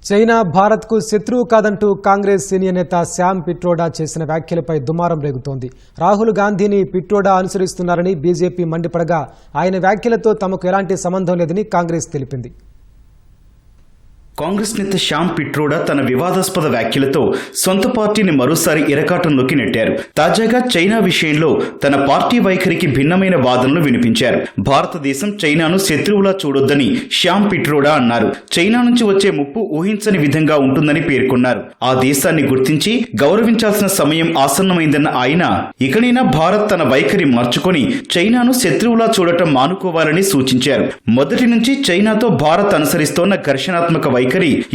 China భారత్కు శత్రువు కాదంటూ కాంగ్రెస్ సీనియర్ నేత శ్యామ్ పిట్రోడా చేసిన వ్యాఖ్యలపై దుమారం రేగుతోంది. రాహుల్ గాంధీని పిట్రోడా అనుసరిస్తున్నారని బీజేపీ మండిపడగా ఆయన వ్యాఖ్యలతో తమకు ఎలాంటి సంబంధం లేదని కాంగ్రెస్ తెలిపింది. కాంగ్రెస్ నేత శ్యామ్ పిట్రోడా తన వివాదాస్పద వ్యాఖ్యలతో సొంత పార్టీని మరోసారి ఇరకాటంలోకి నెట్టారు. తాజాగా చైనా విషయంలో తన పార్టీ వైఖరికి భిన్నమైన వాదనలు వినిపించారు. భారతదేశం చైనాను శత్రువులా చూడొద్దని శ్యామ్ పిట్రోడా అన్నారు. చైనా నుంచి వచ్చే ముప్పు ఊహించని విధంగా ఉంటుందని పేర్కొన్నారు. ఆ దేశాన్ని గుర్తించి గౌరవించాల్సిన సమయం ఆసన్నమైందన్న ఆయన ఇకనైనా భారత్ తన వైఖరి మార్చుకొని చైనాను శత్రువులా చూడటం మానుకోవాలని సూచించారు. మొదటి నుంచి చైనాతో భారత్ అనుసరిస్తోన్న ఘర్షణాత్మక వైఖరి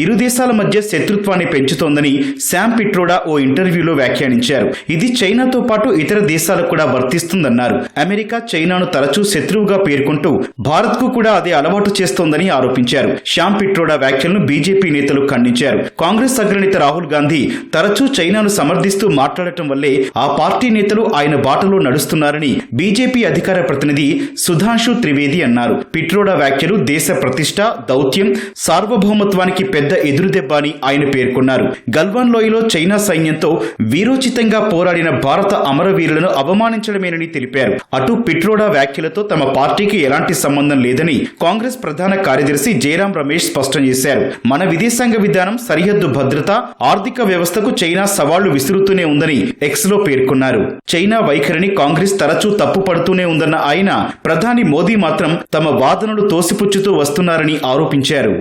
ఇరు దేశాల మధ్య శత్రుత్వాన్ని పెంచుతోందని శ్యామ్ పిట్రోడా ఓ ఇంటర్వ్యూలో వ్యాఖ్యానించారు. ఇది చైనాతో పాటు ఇతర దేశాలకు కూడా వర్తిస్తుందన్నారు. అమెరికా చైనాను తరచూ శత్రువుగా పేర్కొంటూ భారత్ కు కూడా అదే అలవాటు చేస్తోందని ఆరోపించారు. శ్యామ్ పిట్రోడా వ్యాఖ్యలను బీజేపీ నేతలు ఖండించారు. కాంగ్రెస్ అగ్రనేత రాహుల్ గాంధీ తరచూ చైనాను సమర్థిస్తూ మాట్లాడటం వల్లే ఆ పార్టీ నేతలు ఆయన బాటలో నడుస్తున్నారని బీజేపీ అధికార ప్రతినిధి సుధాంశు త్రివేది అన్నారు. పిట్రోడా వ్యాఖ్యలు దేశ ప్రతిష్ట, దౌత్యం, సార్వభౌమత్వానికి పెద్ద ఎదురుదెబ్బ అని ఆయన పేర్కొన్నారు. గల్వాన్ లోయలో చైనా సైన్యంతో వీరోచితంగా పోరాడిన భారత అమరవీరులను అవమానించడమేనని తెలిపారు. అటు పిట్రోడా వ్యాఖ్యలతో తమ పార్టీకి ఎలాంటి సంబంధం లేదని కాంగ్రెస్ ప్రధాన కార్యదర్శి జయరాం రమేష్ స్పష్టం చేశారు. మన విదేశాంగ విధానం, సరిహద్దు భద్రత, ఆర్థిక వ్యవస్థకు చైనా సవాళ్లు విసురుతూనే ఉందని ఎక్స్ లో పేర్కొన్నారు. చైనా వైఖరిని కాంగ్రెస్ తరచూ తప్పు పడుతూనే ఉందన్న ఆయన ప్రధాని మోదీ మాత్రం తమ వాదనలు తోసిపుచ్చుతూ వస్తున్నారని ఆరోపించారు.